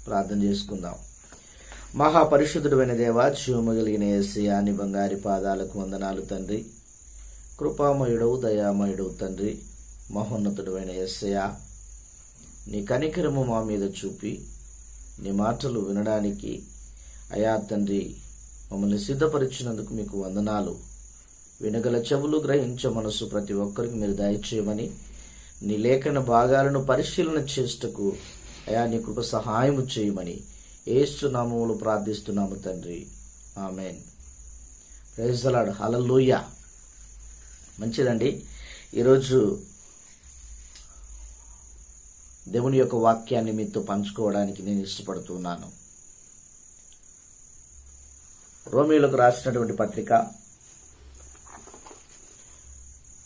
ప్రార్థన చేసుకుందాం. మహాపరిశుద్ధుడైన దేవా, జీవము కలిగిన యేసయ్యా, నీ బంగారి పాదాలకు వందనాలు తండ్రి. కృపామయుడవు, దయామయుడవు తండ్రి, మహోన్నతుడైన యేసయ్యా, నీ కనికరము మా మీద చూపి నీ మాటలు వినడానికి అయా తండ్రి మమ్మల్ని సిద్ధపరిచినందుకు మీకు వందనాలు. వినగల చెవులు, గ్రహించ మనసు ప్రతి ఒక్కరికి మీరు దయచేయమని, నీ లేఖన భాగాలను పరిశీలన చేస్తకు అయా నీ కృప సహాయము చేయమని యేసు నామములో ప్రార్థిస్తున్నాము తండ్రి, ఆమేన్. ప్రైజ్ ది లార్డ్, హల్లెలూయా. మంచిదండి. ఈరోజు దేవుని యొక్క వాక్యాన్ని మీతో పంచుకోవడానికి నేను ఇష్టపడుతున్నాను. రోమీయులకు రాసినటువంటి పత్రిక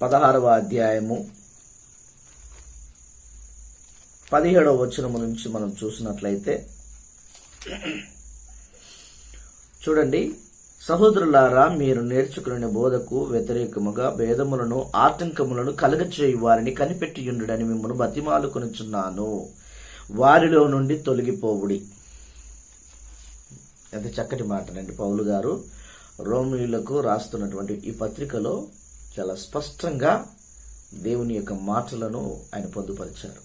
16వ అధ్యాయము 17వ వచనము నుంచి మనం చూసినట్లయితే, చూడండి. సహోదరులారా, మీరు నేర్చుకునే బోధకు వ్యతిరేకముగా భేదములను ఆటంకములను కలగచేయు వారిని కనిపెట్టియుండుడని మిమ్మల్ని బతిమాలుకొనుచున్నాను. వారిలో నుండి తొలగిపోవుడి. ఎంత చక్కటి మాటనండి. పౌలు గారు రోమీయులకు రాస్తున్నటువంటి ఈ పత్రికలో చాలా స్పష్టంగా దేవుని యొక్క మాటలను ఆయన పొందుపరిచారు.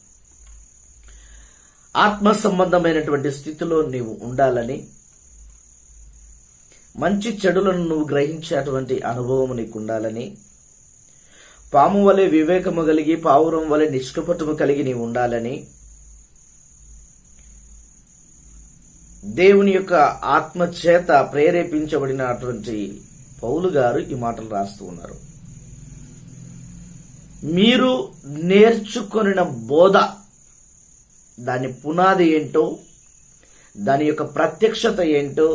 ఆత్మ సంబంధమైనటువంటి స్థితిలో నీవు ఉండాలని, మంచి చెడులను నువ్వు గ్రహించేటువంటి అనుభవం నీకు ఉండాలని, పాము వలె వివేకము కలిగి పావురం వలె నిష్కపటము కలిగి నీవు ఉండాలని దేవుని యొక్క ఆత్మ చేత ప్రేరేపించబడినటువంటి పౌలు గారు ఈ మాటలు రాస్తూ ఉన్నారు. మీరు నేర్చుకొనిన బోధ, దాని పునాది ఏంటో, దాని యొక్క ప్రత్యక్షత ఏంటో,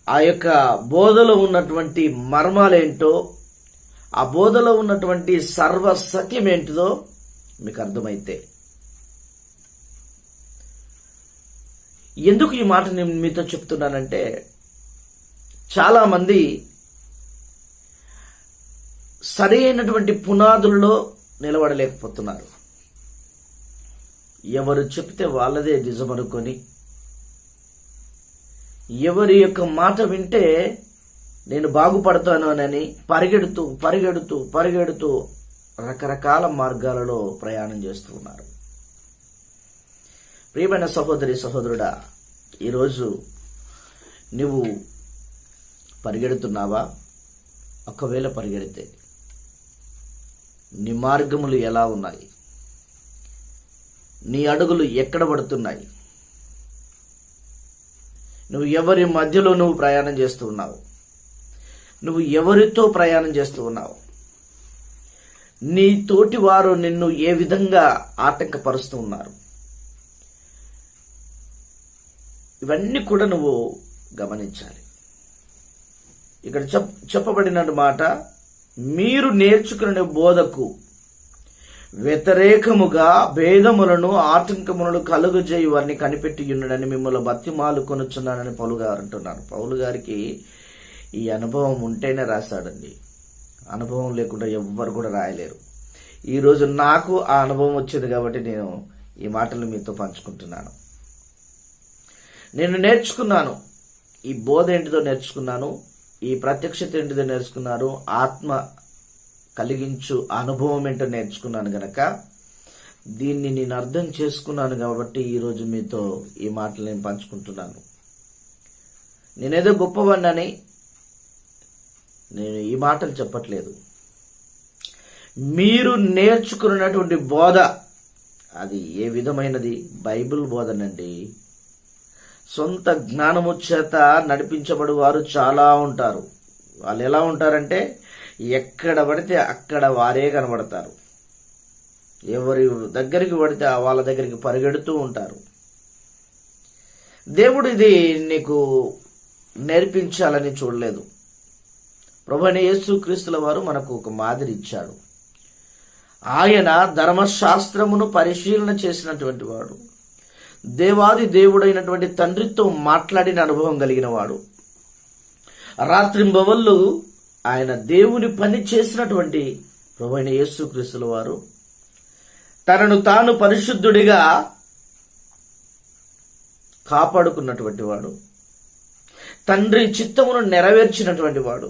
ఆ యొక్క బోధలో ఉన్నటువంటి మర్మాలేంటో, ఆ బోధలో ఉన్నటువంటి సర్వసత్యం ఏంటిదో మీకు అర్థమైతే, ఎందుకు ఈ మాట నేను మీతో చెప్తున్నానంటే, చాలా మంది సరైనటువంటి పునాదుల్లో నిలబడలేకపోతున్నారు. ఎవరు చెప్తే వాళ్ళదే నిజమనుకొని, ఎవరి యొక్క మాట వింటే నేను బాగుపడతాను అని పరిగెడుతూ పరిగెడుతూ పరిగెడుతూ రకరకాల మార్గాలలో ప్రయాణం చేస్తూ ఉన్నారు. ప్రియమైన సహోదరి, సహోదరుడా, ఈరోజు నువ్వు పరిగెడుతున్నావా? ఒకవేళ పరిగెడితే నీ మార్గములు ఎలా ఉన్నాయి? నీ అడుగులు ఎక్కడ పడుతున్నాయి? నువ్వు ఎవరి మధ్యలో నువ్వు ప్రయాణం చేస్తూ ఉన్నావు? నువ్వు ఎవరితో ప్రయాణం చేస్తూ ఉన్నావు? నీ తోటి వారు నిన్ను ఏ విధంగా ఆటంకపరుస్తూ ఉన్నారు? ఇవన్నీ కూడా నువ్వు గమనించాలి. ఇక్కడ చెప్పబడిన మాట, మీరు నేర్చుకునే బోధకు వ్యతిరేకముగా భేదములను ఆటంకములను కలుగజేయు వారిని కనిపెట్టియున్నాడని మిమ్మల్ని బతిమాలుకొనుచున్నానని పౌలు గారు అంటున్నారు. పౌలు గారికి ఈ అనుభవం ఉంటేనే రాశాడండి. అనుభవం లేకుండా ఎవ్వరు కూడా రాయలేరు. ఈరోజు నాకు ఆ అనుభవం వచ్చింది కాబట్టి నేను ఈ మాటలు మీతో పంచుకుంటున్నాను. నేను నేర్చుకున్నాను. ఈ బోధ ఏంటిదో నేర్చుకున్నాను. ఈ ప్రత్యక్షత ఏంటిదో నేర్చుకున్నాను. ఆత్మ కలిగించు అనుభవం ఏంటో నేర్చుకున్నాను గనక దీన్ని నేను అర్థం చేసుకున్నాను కాబట్టి ఈరోజు మీతో ఈ మాటలు నేను పంచుకుంటున్నాను. నేనేదో గొప్పవాడినని నేను ఈ మాటలు చెప్పట్లేదు. మీరు నేర్చుకున్నటువంటి బోధ అది ఏ విధమైనది? బైబిల్ బోధనండి. సొంత జ్ఞానము చేత నడిపించబడు వారు చాలా ఉంటారు. వాళ్ళు ఎలా ఉంటారంటే, ఎక్కడ పడితే అక్కడ వారే కనబడతారు. ఎవరి దగ్గరికి పడితే వాళ్ళ దగ్గరికి పరిగెడుతూ ఉంటారు. దేవుడు ఇది నీకు నేర్పించాలని చూడలేదు. ప్రభువైన యేసుక్రీస్తుల వారు మనకు ఒక మాదిరి ఇచ్చాడు. ఆయన ధర్మశాస్త్రమును పరిశీలన చేసినటువంటి వాడు, దేవాది దేవుడైనటువంటి తండ్రితో మాట్లాడిన అనుభవం కలిగిన వాడు, రాత్రింబవళ్ళు ఆయన దేవుని పని చేసినటువంటి ప్రభువైన యేసుక్రీస్తుల వారు తనను తాను పరిశుద్ధుడిగా కాపాడుకున్నటువంటి వాడు, తండ్రి చిత్తమును నెరవేర్చినటువంటి వాడు.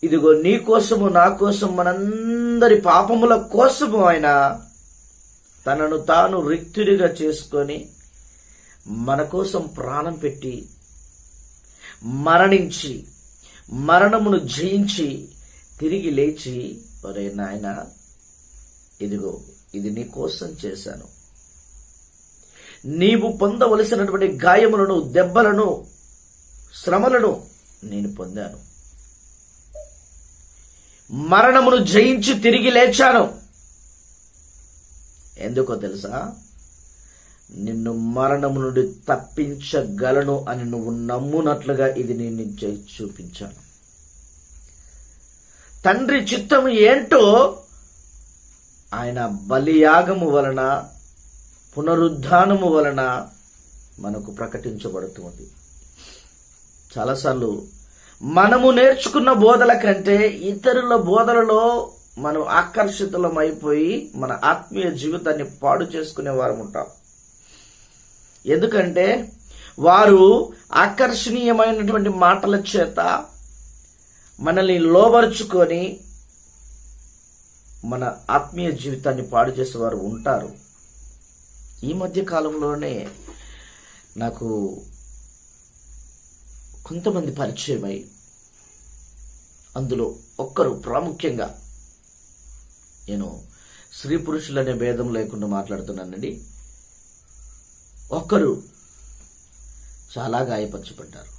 ఇదిగో నీ కోసము, నా కోసం, మనందరి పాపముల కోసము ఆయన తనను తాను రిక్తుడిగా చేసుకొని మన కోసం ప్రాణం పెట్టి మరణించి మరణమును జయించి తిరిగి లేచి, ఒరే నాయనా, ఇదిగో ఇది నీ కోసం చేశాను, నీవు పొందవలసినటువంటి గాయములను, దెబ్బలను, శ్రమలను నేను పొందాను, మరణమును జయించి తిరిగి లేచాను. ఎందుకో తెలుసా? నిన్ను మరణము నుండి తప్పించగలను అని నువ్వు నమ్మునట్లుగా ఇది నేను చూపించాను. తండ్రి చిత్తము ఏంటో ఆయన బలియాగము వలన, పునరుద్ధానము వలన మనకు ప్రకటించబడుతుంది. చాలాసార్లు మనము నేర్చుకున్న బోధల కంటే ఇతరుల బోధలలో మనం ఆకర్షితులమైపోయి మన ఆత్మీయ జీవితాన్ని పాడు చేసుకునే వారు ఉంటాం. ఎందుకంటే వారు ఆకర్షణీయమైనటువంటి మాటల చేత మనల్ని లోబరుచుకొని మన ఆత్మీయ జీవితాన్ని పాడు చేసేవారు ఉంటారు. ఈ మధ్య కాలంలోనే నాకు కొంతమంది పరిచయమై, అందులో ఒక్కరు ప్రాముఖ్యంగా, నేను స్త్రీ పురుషులనే భేదం లేకుండా మాట్లాడుతున్నానండి, ఒక్కరు చాలా గాయపరచబడ్డారు.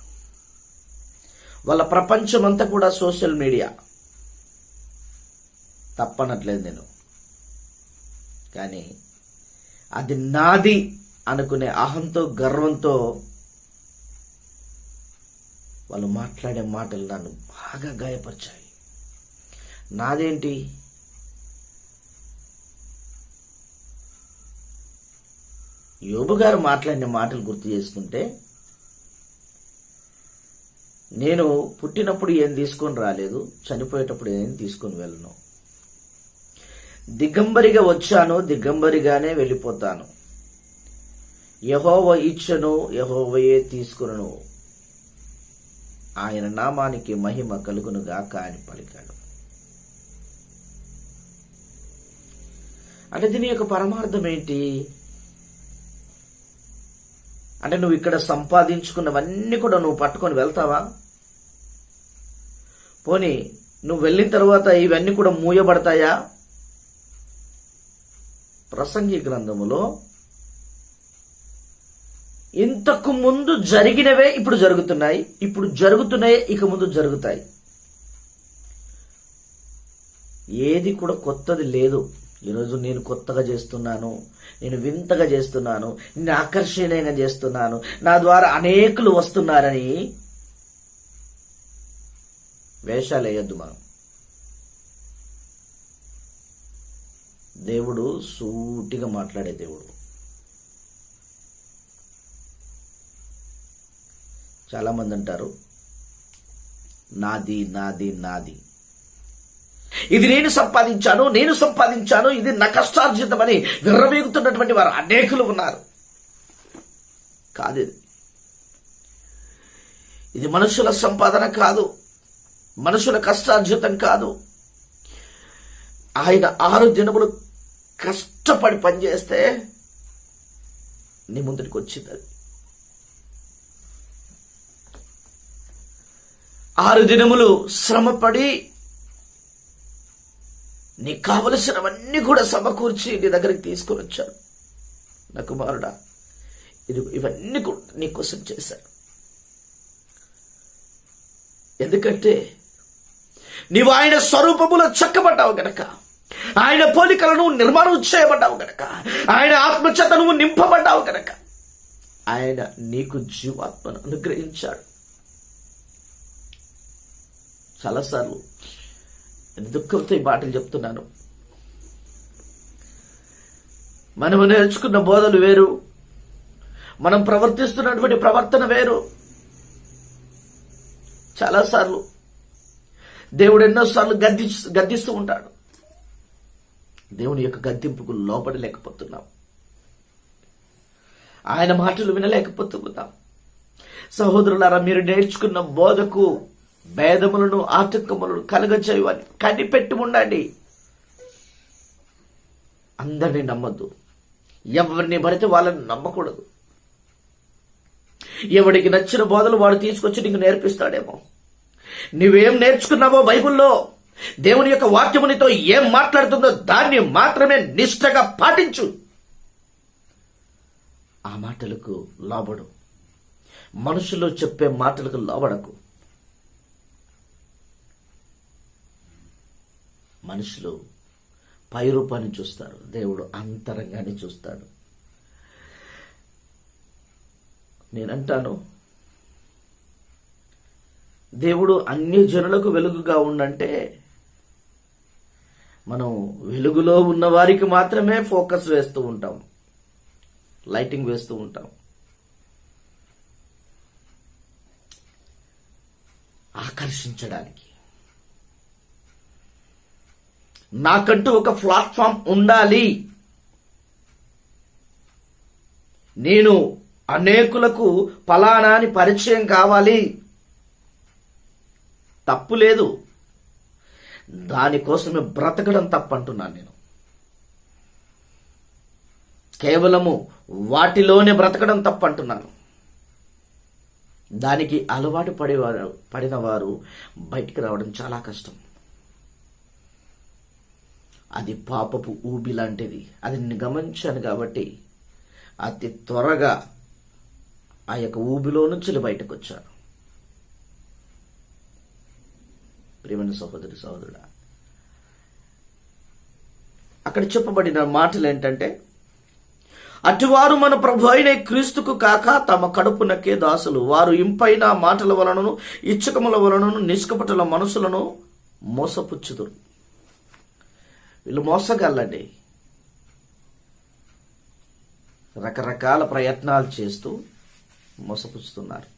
వాళ్ళ ప్రపంచమంతా కూడా సోషల్ మీడియా. తప్పనట్లేదు నేను, కానీ అది నాది అనుకునే అహంతో, గర్వంతో వాళ్ళు మాట్లాడే మాటలు నన్ను బాగా గాయపరిచాయి. నాదేంటి? యోబు గారు మాట్లాడిన మాటలు గుర్తు చేసుకుంటే, నేను పుట్టినప్పుడు ఏం తీసుకొని రాలేదు, చనిపోయేటప్పుడు ఏం తీసుకొని వెళ్ళను, దిగంబరిగా వచ్చాను, దిగంబరిగానే వెళ్ళిపోతాను, యెహోవా ఇచ్చెను, యెహోవాయే తీసుకొనును, ఆయన నామానికి మహిమ కలుగును గాక అని పలికాడు. అంటే దీని యొక్క పరమార్థం ఏంటి? అంటే నువ్వు ఇక్కడ సంపాదించుకున్నవన్నీ కూడా నువ్వు పట్టుకొని వెళ్తావా? పోనీ నువ్వు వెళ్ళిన తర్వాత ఇవన్నీ కూడా మూయబడతాయా? ప్రసంగి గ్రంథములో ఇంతకు ముందు జరిగినవే ఇప్పుడు జరుగుతున్నాయి, ఇప్పుడు జరుగుతున్నాయే ఇక ముందు జరుగుతాయి. ఏది కూడా కొత్తది లేదు. ఈరోజు నేను కొత్తగా చేస్తున్నాను, నేను వింతగా చేస్తున్నాను, నేను ఆకర్షణీయంగా చేస్తున్నాను, నా ద్వారా అనేకులు వస్తున్నారని వేషాలు వేయొద్దు. మనం దేవుడు సూటిగా మాట్లాడే దేవుడు. చాలా మంది అంటారు నాది నాది నాది, ఇది నేను సంపాదించాను, ఇది నా కష్టార్జితమని విర్రవీగుతున్నటువంటి వారు అనేకులు ఉన్నారు. కాదు, ఇది మనుషుల సంపాదన కాదు, మనుషుల కష్టార్జితం కాదు. ఆయన 6 దినములు కష్టపడి పనిచేస్తే నీ ముందుకు వచ్చింది. అది 6 దినములు శ్రమపడి నీకు కావలసినవన్నీ కూడా సమకూర్చి నీ దగ్గరికి తీసుకొని వచ్చాడు. నా కుమారుడా, ఇవన్నీ కూడా నీకోసం చేశాడు. ఎందుకంటే నీవు ఆయన స్వరూపములో చెక్కబడ్డావు గనక, ఆయన పోలికలను నిర్మాణం చేయబడ్డావు గనక, ఆయన ఆత్మచేత నువ్వు నింపబడ్డావు గనక ఆయన నీకు జీవాత్మను అనుగ్రహించాడు. చాలాసార్లు దుఃఖంతో ఈ మాటలు చెప్తున్నాను. మనము నేర్చుకున్న బోధలు వేరు, మనం ప్రవర్తిస్తున్నటువంటి ప్రవర్తన వేరు. చాలాసార్లు దేవుడు ఎన్నోసార్లు గద్దిస్తూ ఉంటాడు. దేవుని యొక్క గద్దింపుకు లోబడలేకపోతున్నాం. ఆయన మాటలు వినలేకపోతూ ఉన్నాం. సహోదరులారా, మీరు నేర్చుకున్న బోధకు భేదములను ఆటంకములను కలగజేయవని కనిపెట్టి ఉండండి. అందరినీ నమ్మద్దు. ఎవరిని పడితే వాళ్ళని నమ్మకూడదు. ఎవడికి నచ్చిన బోధలు వాడు తీసుకొచ్చి నీకు నేర్పిస్తాడేమో. నువ్వేం నేర్చుకున్నావో బైబిల్లో, దేవుని యొక్క వాక్యము నీతో ఏం మాట్లాడుతుందో దాన్ని మాత్రమే నిష్ఠగా పాటించు. ఆ మాటలకు లోబడు. మనుషులు చెప్పే మాటలకు లోబడకు. మనుషులు పై రూపాన్ని చూస్తారు, దేవుడు అంతరంగాన్ని చూస్తాడు. నేనంటాను, దేవుడు అన్ని జనులకు వెలుగుగా ఉండంటే మనం వెలుగులో ఉన్న వారికి మాత్రమే ఫోకస్ వేస్తూ ఉంటాం, లైటింగ్ వేస్తూ ఉంటాం. ఆకర్షించడానికి నాకంటూ ఒక ప్లాట్ఫామ్ ఉండాలి, నేను అనేకులకు ఫలానా అని పరిచయం కావాలి. తప్పు లేదు, దానికోసమే బ్రతకడం తప్పంటున్నాను నేను. కేవలము వాటిలోనే బ్రతకడం తప్పంటున్నాను. దానికి అలవాటు పడిన వారు బయటికి రావడం చాలా కష్టం. అది పాపపు ఊబి లాంటిది. అది నేను గమనించాను కాబట్టి అతి త్వరగా ఆ యొక్క ఊబిలో నుంచి బయటకు వచ్చాను. ప్రియమైన సహోదరి సహోదరుడా, అక్కడ చెప్పబడిన మాటలు ఏంటంటే, అటువారు మన ప్రభు అయిన క్రీస్తుకు కాక తమ కడుపునకే దాసులు, వారు ఇంపైన మాటల వలనను ఇచ్చకముల వలనను నిష్కపటుల మనసులను మోసపుచ్చుదురు. వీళ్ళు మోసగాళ్ళండి. రకరకాల ప్రయత్నాలు చేస్తూ మోసపుచ్చుతున్నారు.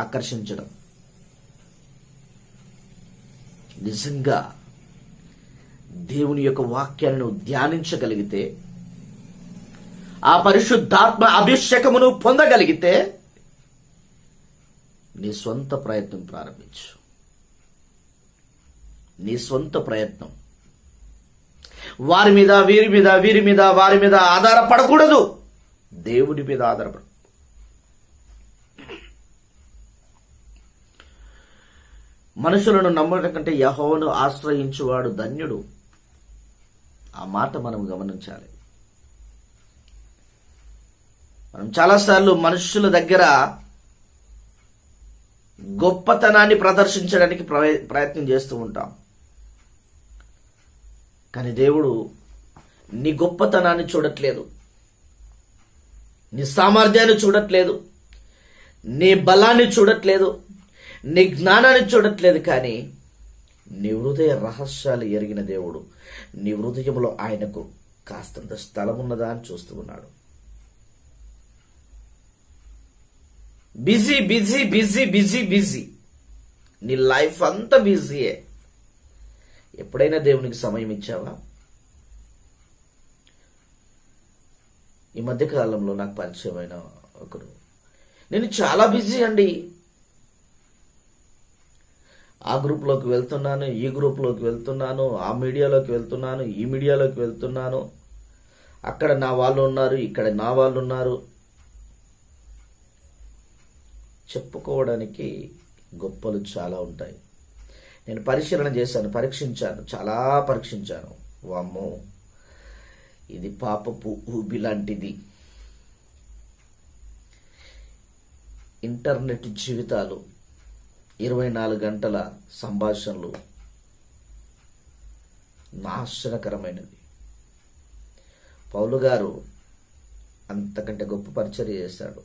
ఆకర్షించడం. నిజంగా దేవుని యొక్క వాక్యాన్ని నువ్వు ధ్యానించగలిగితే, ఆ పరిశుద్ధాత్మ అభిషేకమును పొందగలిగితే నీ స్వంత ప్రయత్నం ప్రారంభించు. నీ స్వంత ప్రయత్నం. వారి మీద వీరి మీద వీరి మీద వారి మీద ఆధారపడకూడదు. దేవుడి మీద ఆధారపడు. మనుషులను నమ్మడం కంటే యెహోవాను ఆశ్రయించువాడు ధన్యుడు. ఆ మాట మనం గమనించాలి. మనం చాలాసార్లు మనుషుల దగ్గర గొప్పతనాన్ని ప్రదర్శించడానికి ప్రయత్నం చేస్తూ ఉంటాం. కానీ దేవుడు నీ గొప్పతనాన్ని చూడట్లేదు, నీ సామర్థ్యాన్ని చూడట్లేదు, నీ బలాన్ని చూడట్లేదు, నీ జ్ఞానాన్ని చూడట్లేదు. కానీ నీ హృదయ రహస్యాలు ఎరిగిన దేవుడు నీ హృదయంలో ఆయనకు కాస్తంత స్థలం ఉన్నదా అని చూస్తూ ఉన్నాడు. Busy busy busy busy busy. నీ లైఫ్ అంతా బిజీయే. ఎప్పుడైనా దేవునికి సమయం ఇచ్చావా? ఈ మధ్య కాలంలో నాకు పరిచయమైన ఒకరు, నేను చాలా బిజీ అండి, ఆ గ్రూప్లోకి వెళ్తున్నాను, ఈ గ్రూప్లోకి వెళ్తున్నాను, ఆ మీడియాలోకి వెళ్తున్నాను, ఈ మీడియాలోకి వెళ్తున్నాను, అక్కడ నా వాళ్ళు ఉన్నారు, ఇక్కడ నా వాళ్ళు ఉన్నారు. చెప్పుకోవడానికి గొప్పలు చాలా ఉంటాయి. నేను పరిశీలన చేశాను, పరీక్షించాను, చాలా పరీక్షించాను. వామ్మో, ఇది పాపపు ఊబి లాంటిది. ఇంటర్నెట్ జీవితాలు, 24 గంటల సంభాషణలు నాశనకరమైనది. పౌలు గారు అంతకంటే గొప్ప పరిచర్య చేశాడు.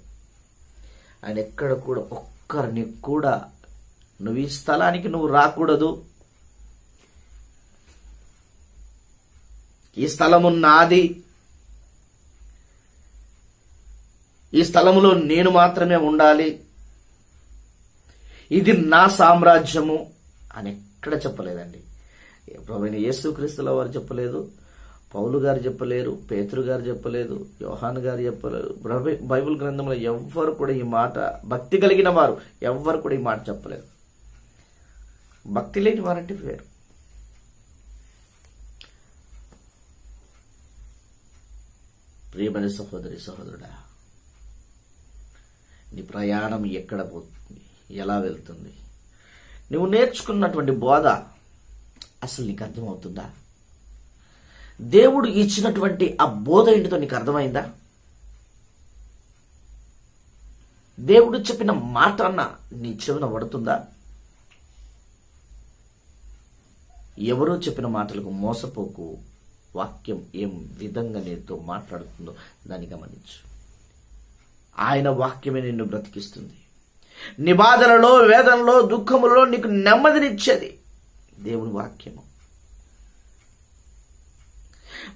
ఆయన ఎక్కడ కూడా ఒక్కరిని కూడా నువ్వు ఈ స్థలానికి నువ్వు రాకూడదు, ఈ స్థలము నాది, ఈ స్థలములో నేను మాత్రమే ఉండాలి, ఇది నా సామ్రాజ్యము అని ఎక్కడ చెప్పలేదండి. ప్రభువైన యేసుక్రీస్తుల వారు చెప్పలేదు, పౌలు గారు చెప్పలేరు, పేతురు గారు చెప్పలేదు, యోహాను గారు చెప్పలేరు. బైబిల్ గ్రంథంలో ఎవ్వరు కూడా ఈ మాట, భక్తి కలిగిన వారు ఎవ్వరు కూడా ఈ మాట చెప్పలేరు. భక్తి లేని వారంటే వేరు. ప్రియమైన సహోదరి సహోదరుడా, నీ ప్రయాణం ఎక్కడ పోతుంది, ఎలా వెళ్తుంది? నువ్వు నేర్చుకున్నటువంటి బోధ అసలు నీకు అర్థమవుతుందా? దేవుడు ఇచ్చినటువంటి ఆ బోధ ఏంటితో నీకు అర్థమైందా? దేవుడు చెప్పిన మాట అన్న నీ చెవిన పడుతుందా? ఎవరో చెప్పిన మాటలకు మోసపోకు. వాక్యం ఏం విధంగా నీతో మాట్లాడుతుందో దాన్ని గమనించు. ఆయన వాక్యమే నిన్ను బ్రతికిస్తుంది. నీ బాధలలో, వేదనలో, దుఃఖములలో నీకు నెమ్మదినిచ్చేది దేవుని వాక్యము.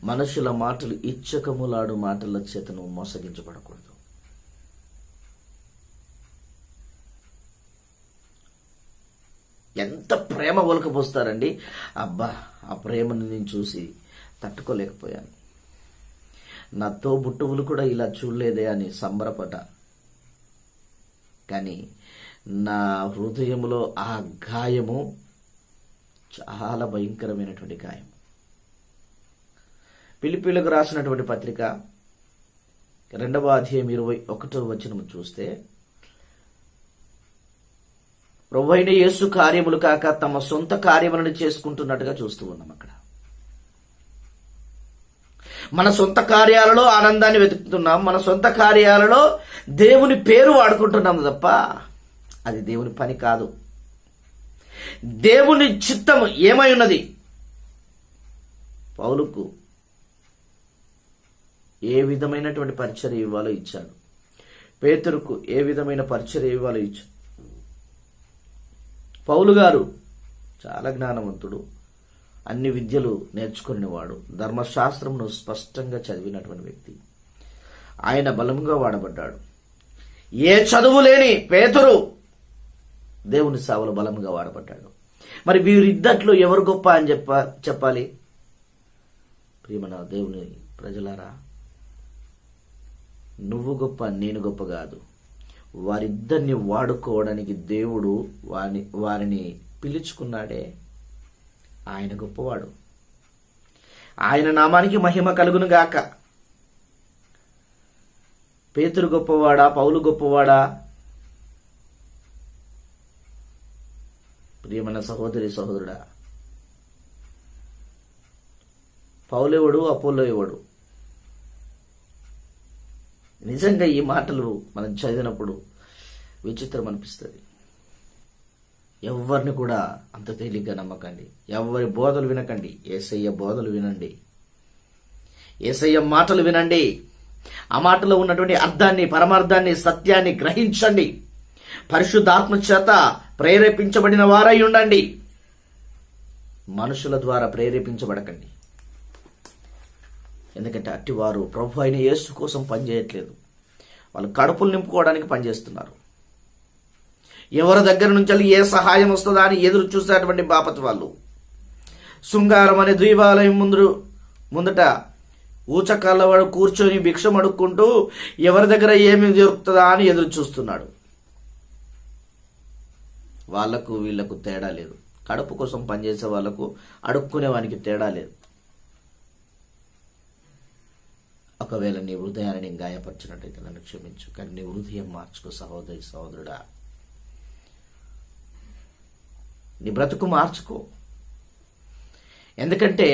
మనుషుల మాటలు ఇచ్చకములాడు మాటల చేత నువ్వు మోసగించబడకూడదు. ఎంత ప్రేమ ఒలకపోస్తారండి. అబ్బా, ఆ ప్రేమను నేను చూసి తట్టుకోలేకపోయాను. నా తోబుట్టువులు కూడా ఇలా చూడలేదే అని సంబరపడ్డా. కానీ నా హృదయంలో ఆ గాయము చాలా భయంకరమైనటువంటి గాయం. ఫిలిప్పీలకు రాసినటువంటి పత్రిక 2వ అధ్యాయం 21వ వచనం చూస్తే, ప్రభువైన యేసు కార్యములు కాక తమ సొంత కార్యములను చేసుకుంటున్నట్టుగా చూస్తూ ఉన్నాం. అక్కడ మన సొంత కార్యాలలో ఆనందాన్ని వెతుకుతున్నాం, మన సొంత కార్యాలలో దేవుని పేరు వాడుకుంటున్నాం తప్ప అది దేవుని పని కాదు. దేవుని చిత్తం ఏమై ఉన్నది? పౌలుకు ఏ విధమైనటువంటి పరిచర్య ఇవ్వాలో ఇచ్చాడు. పేతురుకు ఏ విధమైన పరిచర్య ఇవ్వాలో ఇచ్చాడు. పౌలు గారు చాలా జ్ఞానవంతుడు, అన్ని విద్యలు నేర్చుకునేవాడు, ధర్మశాస్త్రమును స్పష్టంగా చదివినటువంటి వ్యక్తి. ఆయన బలంగా వాడబడ్డాడు. ఏ చదువు లేని పేతురు దేవుని సేవలో బలంగా వాడబడ్డాడు. మరి వీరిద్దట్లో ఎవరు గొప్ప అని చెప్పాలి? ప్రియమైన దేవుని ప్రజలారా, నువ్వు గొప్ప, నేను గొప్ప కాదు. వారిద్దరిని వాడుకోవడానికి దేవుడు వారిని పిలుచుకున్నాడే, ఆయన గొప్పవాడు. ఆయన నామానికి మహిమ కలుగును గాక. పేతురు గొప్పవాడా? పౌలు గొప్పవాడా? ప్రియమైన సహోదరి సహోదరుడా, పౌలెవడు, అపోలో ఎవడు? నిజంగా ఈ మాటలు మనం చదివినప్పుడు విచిత్రం అనిపిస్తుంది. ఎవరిని కూడా అంత తేలిగ్గా నమ్మకండి. ఎవరి బోధలు వినకండి. యేసయ్య బోధలు వినండి. యేసయ్య మాటలు వినండి. ఆ మాటలో ఉన్నటువంటి అర్థాన్ని, పరమార్థాన్ని, సత్యాన్ని గ్రహించండి. పరిశుద్ధాత్మ చేత ప్రేరేపించబడిన వారై ఉండండి. మనుషుల ద్వారా ప్రేరేపించబడకండి. ఎందుకంటే అట్టివారు ప్రభు అయిన యేసు కోసం పనిచేయట్లేదు. వాళ్ళు కడుపులు నింపుకోవడానికి పనిచేస్తున్నారు. ఎవరి దగ్గర నుంచి ఏ సహాయం వస్తుందా అని ఎదురు చూసేటువంటి బాపతి వాళ్ళు. శృంగారం అనే ద్వీపాలయం ముందట ఊచకాళ్ళవాడు కూర్చొని భిక్షం అడుక్కుంటూ ఎవరి దగ్గర ఏమి దొరుకుతుందా అని ఎదురు చూస్తున్నాడు. వాళ్లకు వీళ్లకు తేడా లేదు. కడుపు కోసం పనిచేసే వాళ్లకు అడుక్కునే వానికి తేడా లేదు. ఒకవేళ నీ హృదయాన్ని నేను గాయపరిచినట్టయితే నన్ను క్షమించు. కానీ నీ హృదయం మార్చుకో సహోదరి సహోదరుడా. నీ బ్రతుకు మార్చుకో. ఎందుకంటే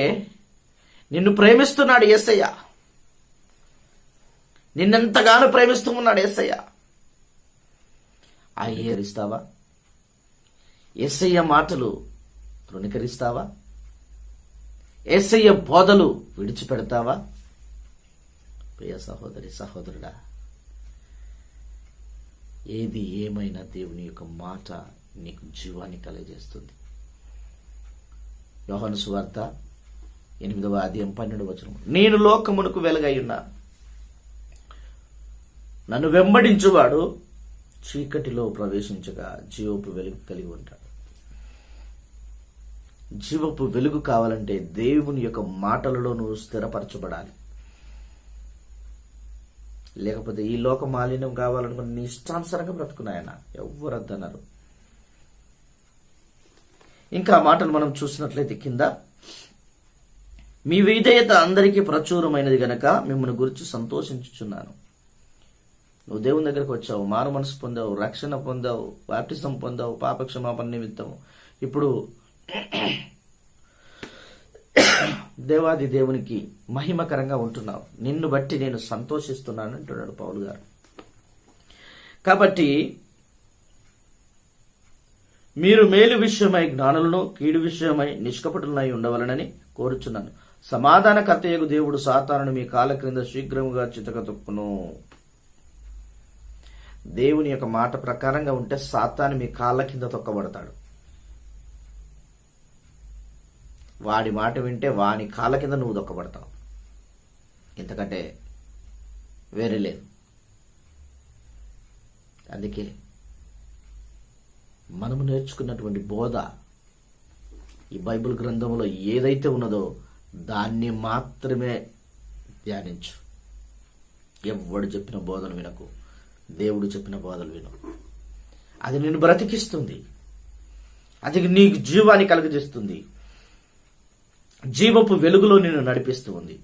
నిన్ను ప్రేమిస్తున్నాడు యేసయ్య. నిన్నెంతగానో ప్రేమిస్తూ ఉన్నాడు యేసయ్య. ఆయేరిస్తావా? యేసయ్య మాటలు తృణీకరిస్తావా? యేసయ్య బోధలు విడిచిపెడతావా? ప్రియ సహోదరి సహోదరుడా, ఏది ఏమైనా దేవుని యొక్క మాట నీకు జీవాన్ని కలగజేస్తుంది. యోహాను సువార్త 8వ అధ్యాయం 12వ వచనం, నేను లోకమునకు వెలుగై ఉన్నా, నన్ను వెంబడించువాడు చీకటిలో ప్రవేశించగా జీవపు వెలుగు కలిగి ఉంటాడు. జీవపు వెలుగు కావాలంటే దేవుని యొక్క మాటలలో నువ్వు స్థిరపరచబడాలి. లేకపోతే ఈ లోక మాలిన్యం కావాలనుకుని నీ ఇష్టానుసారంగా బ్రతుకున్నాయన ఎవరు వద్దన్నారు. ఇంకా మాటలు మనం చూసినట్లయితే కింద, మీ విధేయత అందరికీ ప్రచురమైనది గనక మిమ్మల్ని గురించి సంతోషించుచున్నాను. నువ్వు దేవుని దగ్గరకు వచ్చావు, మారు మనసు పొందావు, రక్షణ పొందావు, బాప్టిజం పొందావు, పాపక్షమాపణ నిమిత్తం ఇప్పుడు దేవాది దేవునికి మహిమకరంగా ఉంటున్నావు. నిన్ను బట్టి నేను సంతోషిస్తున్నాను అంటున్నాడు పౌలు గారు. కాబట్టి మీరు మేలు విషయమై జ్ఞానులను, కీడు విషయమై నిష్కపటులనై ఉండవలనని కోరుచున్నాను. సమాధానకర్తయగు దేవుడు సాతానుని మీ కాళ్ళ క్రింద శీఘ్రముగా చితక తొక్కును. దేవుని యొక్క మాట ప్రకారంగా ఉంటే సాతాను మీ కాళ్ళ కింద తొక్కబడతాడు. వాడి మాట వింటే వాని కాళ్ళ కింద నువ్వు తొక్కబడతావు. ఇంతకంటే వేరే లేదు. అందుకే మనము నేర్చుకున్నటువంటి బోధ ఈ బైబిల్ గ్రంథంలో ఏదైతే ఉన్నదో దాన్ని మాత్రమే ధ్యానించు. ఎవడు చెప్పిన బోధన వినకు, దేవుడు చెప్పిన బోధలు విను. అది నిన్ను బ్రతికిస్తుంది, అది నీకు జీవాన్ని కలుగజేస్తుంది, జీవపు వెలుగులో నిన్ను నడిపిస్తూ ఉంది,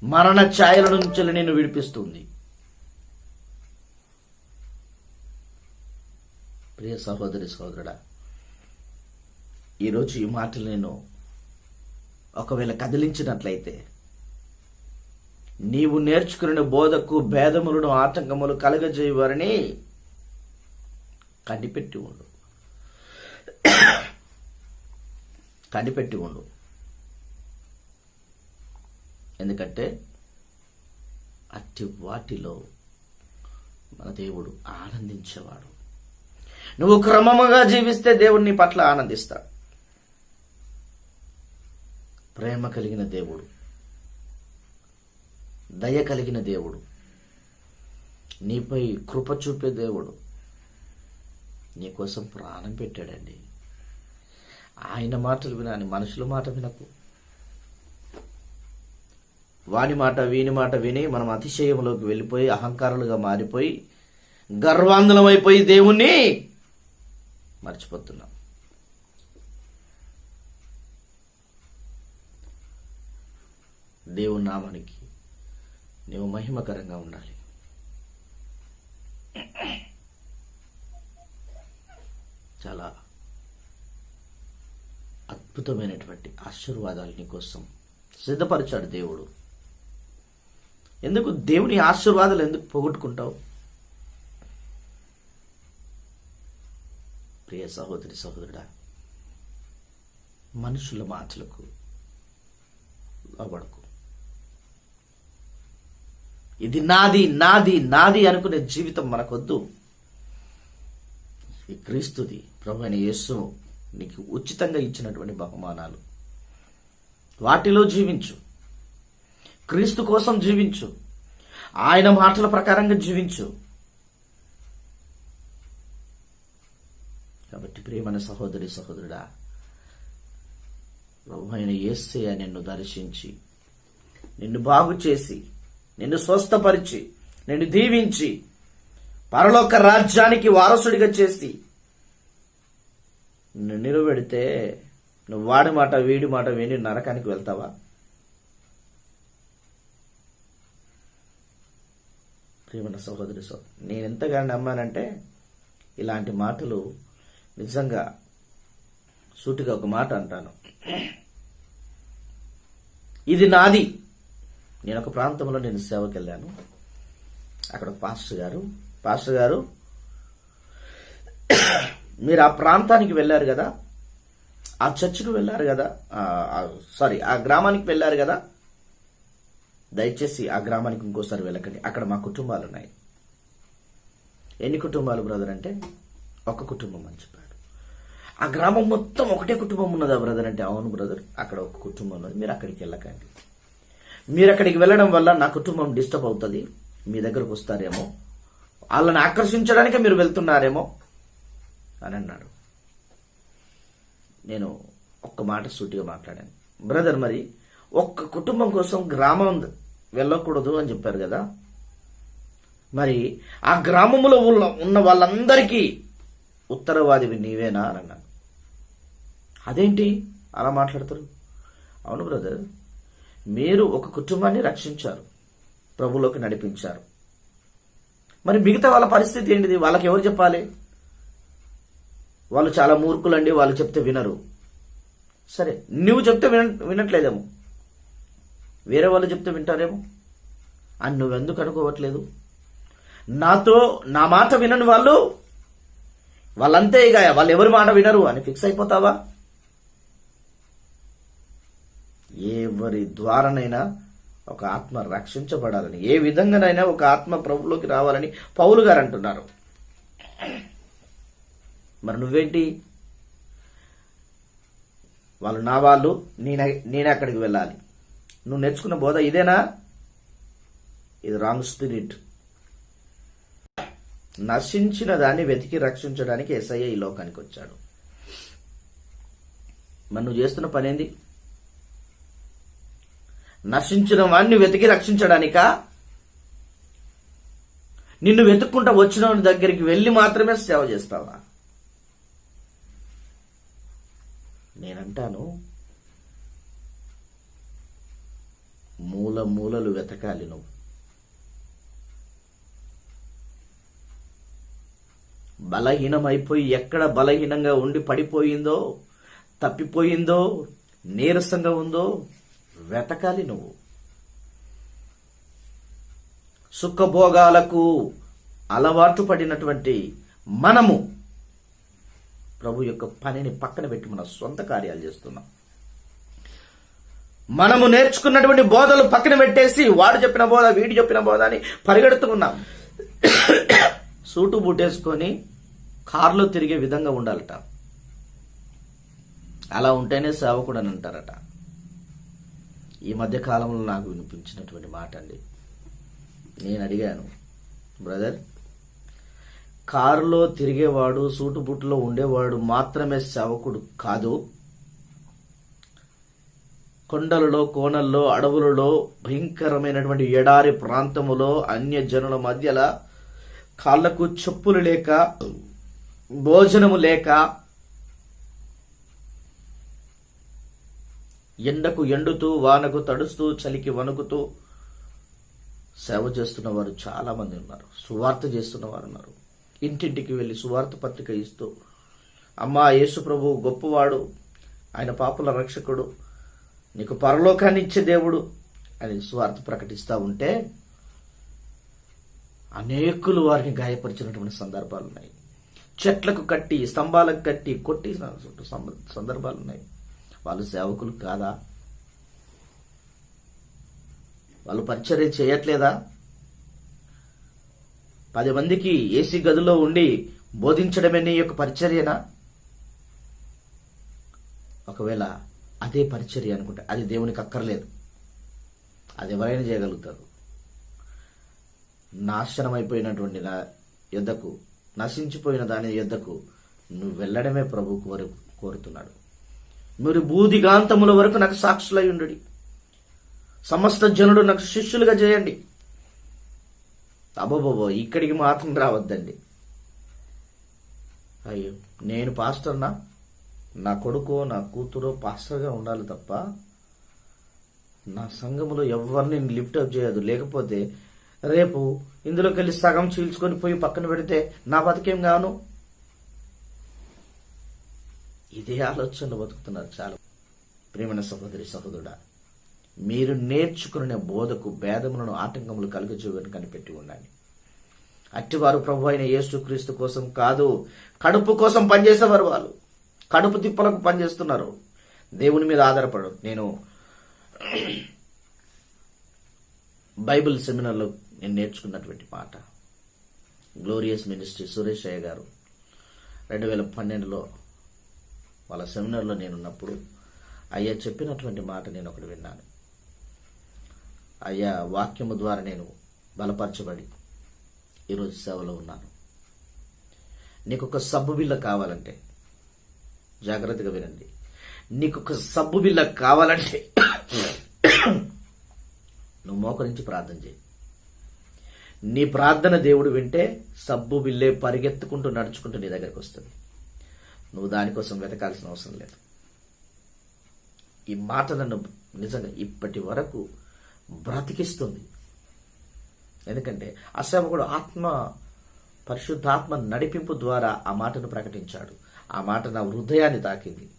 మరణ ఛాయల నుంచి నిన్ను విడిపిస్తుంది. ప్రియ సహోదరి సహోదరుడా, ఈరోజు ఈ మాటలు నేను ఒకవేళ కదిలించినట్లయితే నీవు నేర్చుకున్న బోధకు భేదములను ఆటంకములు కలగజేయవారని కనిపెట్టి ఉండు, కనిపెట్టి ఉండు. ఎందుకంటే అట్టి వాటిలో మన దేవుడు ఆనందించేవాడు. నువ్వు క్రమముగా జీవిస్తే దేవుడు నీ పట్ల ఆనందిస్తాడు. ప్రేమ కలిగిన దేవుడు, దయ కలిగిన దేవుడు, నీపై కృప చూపే దేవుడు నీకోసం ప్రాణం పెట్టాడండి. ఆయన మాటలు వినాని, మనుషుల మాట వినకు. వాని మాట వీని మాట విని మనం అతిశయంలోకి వెళ్ళిపోయి అహంకారులుగా మారిపోయి గర్వాంధులమైపోయి దేవుణ్ణి మర్చిపోతున్నాం. దేవుని నామానికి నీవు మహిమకరంగా ఉండాలి. చాలా అద్భుతమైనటువంటి ఆశీర్వాదాలు నీకోసం సిద్ధపరిచాడు దేవుడు. ఎందుకు దేవుని ఆశీర్వాదాలు ఎందుకు పోగొట్టుకుంటావు? ప్రియ సహోదరి సహోదరుడా, మనుషుల మాటలకు లోబడకు. ఇది నాది నాది నాది అనుకునే జీవితం మనకొద్దు. ఈ క్రీస్తుది, ప్రభువైన యేసు నీకు ఉచితంగా ఇచ్చినటువంటి బహుమానాలు, వాటిలో జీవించు. క్రీస్తు కోసం జీవించు. ఆయన మాటల ప్రకారంగా జీవించు. కాబట్టి ప్రియమైన సహోదరి సహోదరుడా, ప్రభువైన యేసయ్య నిన్ను దర్శించి, నిన్ను బాగు చేసి, నిన్ను స్వస్థపరిచి, నిన్ను దీవించి, పరలోక రాజ్యానికి వారసుడిగా చేసి నిన్ను నిలబెడితే నువ్వు వాడి మాట వీడి మాట విని నరకానికి వెళ్తావా? ప్రియమైన సహోదరి నేను ఎంతగానో నమ్మానంటే ఇలాంటి మాటలు నిజంగా సూటిగా ఒక మాట అంటాను. ఇది నాది. నేను ఒక ప్రాంతంలో నేను సేవకి వెళ్ళాను. అక్కడ పాస్టర్ గారు మీరు ఆ ప్రాంతానికి వెళ్ళారు కదా, ఆ చర్చికి వెళ్ళారు కదా, ఆ గ్రామానికి వెళ్ళారు కదా, దయచేసి ఆ గ్రామానికి ఇంకోసారి వెళ్ళకండి, అక్కడ మా కుటుంబాలు ఉన్నాయి. ఎన్ని కుటుంబాలు బ్రదర్ అంటే ఒక కుటుంబం అని చెప్పాడు. ఆ గ్రామం మొత్తం ఒకటే కుటుంబం ఉన్నదా బ్రదర్ అంటే అవును బ్రదర్, అక్కడ ఒక కుటుంబం ఉన్నది, మీరు అక్కడికి వెళ్ళకండి. మీరు అక్కడికి వెళ్ళడం వల్ల నా కుటుంబం డిస్టర్బ్ అవుతుంది, మీ దగ్గరకు వస్తారేమో, వాళ్ళని ఆకర్షించడానికే మీరు వెళ్తున్నారేమో అని అన్నాడు. నేను ఒక్క మాట సూటిగా మాట్లాడాను. బ్రదర్, మరి ఒక్క కుటుంబం కోసం గ్రామం వెళ్ళకూడదు అని చెప్పారు కదా, మరి ఆ గ్రామంలో ఉన్న వాళ్ళందరికీ ఉత్తరవాదివి నీవేనా అని అన్నాను. అదేంటి అలా మాట్లాడతారు? అవును బ్రదర్, మీరు ఒక కుటుంబాన్ని రక్షించారు, ప్రభులోకి నడిపించారు. మరి మిగతా వాళ్ళ పరిస్థితి ఏంటిది? వాళ్ళకి ఎవరు చెప్పాలి? వాళ్ళు చాలా మూర్ఖులండి, వాళ్ళు చెప్తే వినరు. సరే, నువ్వు చెప్తే వినట్లేదేమో, వేరే వాళ్ళు చెప్తే వింటారేమో అని నువ్వెందుకు అనుకోవట్లేదు? నా మాట వినని వాళ్ళంతే, ఇక వాళ్ళు ఎవరి మాట వినరు అని ఫిక్స్ అయిపోతావా? ఎవరి ద్వారానైనా ఒక ఆత్మ రక్షించబడాలని, ఏ విధంగానైనా ఒక ఆత్మ ప్రభులోకి రావాలని పౌలు గారు అంటున్నారు. మరి నువ్వేంటి? వాళ్ళు నా వాళ్ళు, నేనే అక్కడికి వెళ్ళాలి. నువ్వు నేర్చుకున్న బోధ ఇదేనా? ఇది రాంగ్ స్పిరిట్. నశించిన దాన్ని వెతికి రక్షించడానికి యేసయ్య ఈ లోకానికి వచ్చాడు. మరి నువ్వు చేస్తున్న పని ఏంది? నశించిన వాడిని వెతికి రక్షించడానికా? నిన్ను వెతుక్కుంటా వచ్చిన దగ్గరికి వెళ్ళి మాత్రమే సేవ చేస్తావా? నేనంటాను, మూలలు వెతకాలి. నువ్వు బలహీనమైపోయి ఎక్కడ బలహీనంగా ఉండి పడిపోయిందో, తప్పిపోయిందో, నీరసంగా ఉందో వెతకాలి. నువ్వు సుఖభోగాలకు అలవాటు పడినటువంటి మనము ప్రభు యొక్క పనిని పక్కన పెట్టి మన సొంత కార్యాలు చేస్తున్నాం. మనము నేర్చుకున్నటువంటి బోధలు పక్కన పెట్టేసి వాడు చెప్పిన బోధ, వీడు చెప్పిన బోధ అని పరిగెడుతున్నాం. సూటు బూటేసుకొని కారులో తిరిగే విధంగా ఉండాలట. అలా ఉంటేనే సేవకుడు అని అంటారట. ఈ మధ్య కాలంలో నాకు వినిపించినటువంటి మాట అండి. నేను అడిగాను, బ్రదర్, కారులో తిరిగేవాడు, సూటు బుట్టులో ఉండేవాడు మాత్రమే సేవకుడు కాదు. కొండలలో, కోనల్లో, అడవులలో, భయంకరమైనటువంటి ఎడారి ప్రాంతములో, అన్య జనుల మధ్యలో కాళ్లకు చెప్పులు లేక, భోజనము లేక, ఎండకు ఎండుతూ, వానకు తడుస్తూ, చలికి వణుకుతూ సేవ చేస్తున్న వారు చాలా మంది ఉన్నారు. సువార్త చేస్తున్న వారు ఉన్నారు. ఇంటింటికి వెళ్ళి సువార్త పత్రిక ఇస్తూ, అమ్మా యేసు ప్రభు గొప్పవాడు, ఆయన పాపుల రక్షకుడు, నీకు పరలోకాన్ని ఇచ్చే దేవుడు అని సువార్త ప్రకటిస్తూ ఉంటే అనేకులు వారిని గాయపరిచినటువంటి సందర్భాలు ఉన్నాయి. చెట్లకు కట్టి, స్తంభాలకు కట్టి కొట్టి సందర్భాలు ఉన్నాయి. వాళ్ళు సేవకులు కాదా? వాళ్ళు పరిచర్య చేయట్లేదా? 10 మందికి ఏసీ గదిలో ఉండి బోధించడమే నీ యొక్క పరిచర్యనా? ఒకవేళ అదే పరిచర్య అనుకుంటే అది దేవునికి అక్కర్లేదు. అది ఎవరైనా చేయగలుగుతారు. నాశనమైపోయినటువంటి నా యొద్దకు, నశించిపోయిన దాని యొద్దకు నువ్వు వెళ్ళడమే ప్రభు కోరుతున్నాడు. మీరు భూదిగాంతముల వరకు నాకు సాక్షులై ఉండు, సమస్త జనుడు నాకు శిష్యులుగా చేయండి. అబ్బోబోబో, ఇక్కడికి మాత్రం రావద్దండి. అయ్యో, నేను పాస్టర్నా, నా కొడుకో నా కూతురో పాస్టర్గా ఉండాలి తప్ప నా సంఘములో ఎవరిని లిఫ్ట్ అప్ చేయదు. లేకపోతే రేపు ఇందులోకి వెళ్ళి సగం చీల్చుకొని పోయి పక్కన పెడితే నా బతికేం గాను? ఇదే ఆలోచనలు బతుకుతున్నారు చాలా. ప్రియమైన సహోదరి సహోదరుడా, మీరు నేర్చుకునే బోధకు భేదములను, ఆటంకములు కలుగజేయని కనిపెట్టి ఉండండి. అట్టివారు ప్రభు అయిన యేసుక్రీస్తు కోసం కాదు, కడుపు కోసం పనిచేసేవారు. వాళ్ళు కడుపు తిప్పలకు పనిచేస్తున్నారు, దేవుని మీద ఆధారపడరు. నేను బైబిల్ సెమినార్లో నేను నేర్చుకున్నటువంటి మాట, గ్లోరియస్ మినిస్ట్రీ సురేష్ అయ్య గారు 2012లో వాళ్ళ సెమినార్లో నేనున్నప్పుడు అయ్యా చెప్పినటువంటి మాట నేను ఒకటి విన్నాను. అయ్యా వాక్యము ద్వారా నేను బలపరచబడి ఈరోజు సేవలో ఉన్నాను. నీకు ఒక సబ్బు బిళ్ళ కావాలంటే జాగ్రత్తగా వినండి, నీకు ఒక సబ్బు బిళ్ళ కావాలంటే నువ్వు మోకరించి ప్రార్థన చేయి. నీ ప్రార్థన దేవుడు వింటే సబ్బు బిల్లే పరిగెత్తుకుంటూ నడుచుకుంటూ నీ దగ్గరికి వస్తుంది. నువ్వు దానికోసం వెతకాల్సిన అవసరం లేదు. ఈ మాట నన్ను నిజంగా ఇప్పటి వరకు బ్రతికిస్తుంది. ఎందుకంటే ఆ సేవకుడు పరిశుద్ధాత్మ నడిపింపు ద్వారా ఆ మాటను ప్రకటించాడు. ఆ మాట నా హృదయాన్ని తాకింది.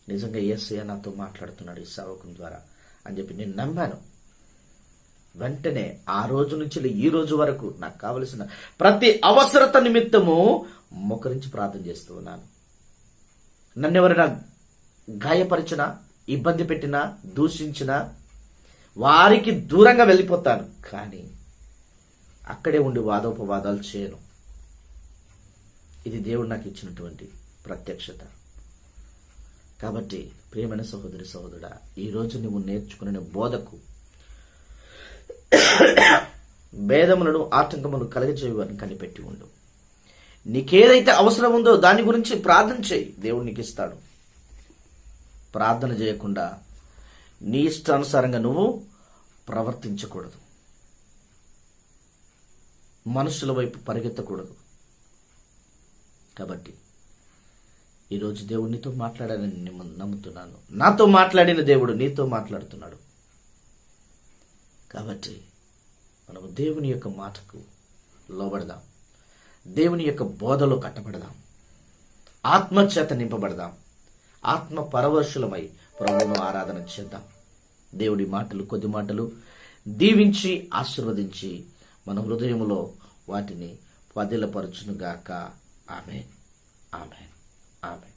నిజంగా యేసయ్య నాతో మాట్లాడుతున్నాడు ఈ సేవకుని ద్వారా అని చెప్పి నేను నమ్మాను. వెంటనే ఆ రోజు నుంచి ఈ రోజు వరకు నాకు కావలసిన ప్రతి అవసరత నిమిత్తము మోకరించి ప్రార్థన చేస్తూ ఉన్నాను. నన్ను ఎవరైనా గాయపరిచినా, ఇబ్బంది పెట్టినా, దూషించినా వారికి దూరంగా వెళ్ళిపోతాను. కానీ అక్కడే ఉండి వాదోపవాదాలు చేయను. ఇది దేవుడు నాకు ఇచ్చినటువంటి ప్రత్యక్షత. కాబట్టి ప్రియమైన సహోదరి సహోదరుడా, ఈరోజు నువ్వు నేర్చుకునే బోధకు భేదములను ఆటంకములు కలగజేయని కనిపెట్టి ఉండు. నీకేదైతే అవసరం ఉందో దాని గురించి ప్రార్థన చేయి, దేవుడు నీకు ఇస్తాడు. ప్రార్థన చేయకుండా నీ ఇష్టానుసారంగా నువ్వు ప్రవర్తించకూడదు. మనుషుల వైపు పరిగెత్తకూడదు. కాబట్టి ఈరోజు దేవుడు నీతో మాట్లాడాలని నేను నమ్ముతున్నాను. నాతో మాట్లాడిన దేవుడు నీతో మాట్లాడుతున్నాడు. కాబట్టి మనము దేవుని యొక్క మాటకు లోబడదాం. దేవుని యొక్క బోధలో కట్టబడదాం. ఆత్మచేత నింపబడదాం. ఆత్మ పరవశులమై ప్రభువును ఆరాధన చేద్దాం. దేవుడి మాటలు, కొద్ది మాటలు దీవించి ఆశీర్వదించి మన హృదయంలో వాటిని పదిలపరచునుగాక. ఆమేన్, ఆమేన్, ఆమేన్.